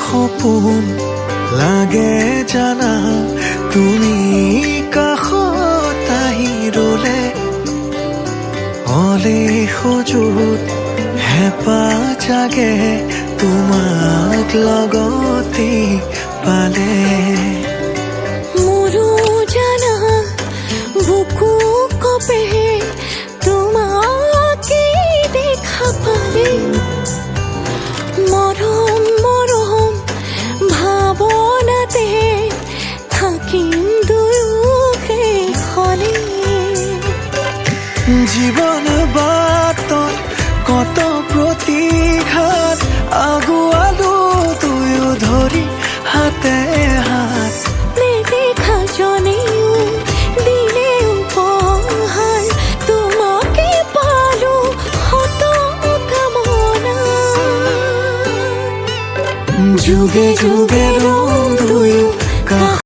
সপোন লাগে জানা তুমি কাষত আহি ৰলে অলে সজুত হেঁপাহ জাগে তোমাক লগতে পালে মোৰো জানা বুকু কপে তোমাকে দেখা পালে মৰম মৰম ভাৱনাতে থাকিম দুয়োকে খলে জীৱন বাটত কত প্ৰতিঘাত আগুৱালো দুয়ো ধৰি হাতে হাত নেদেখা জনেও দিলে উপহাৰ তোমাকে পালো শত কামনা যুগে যুগে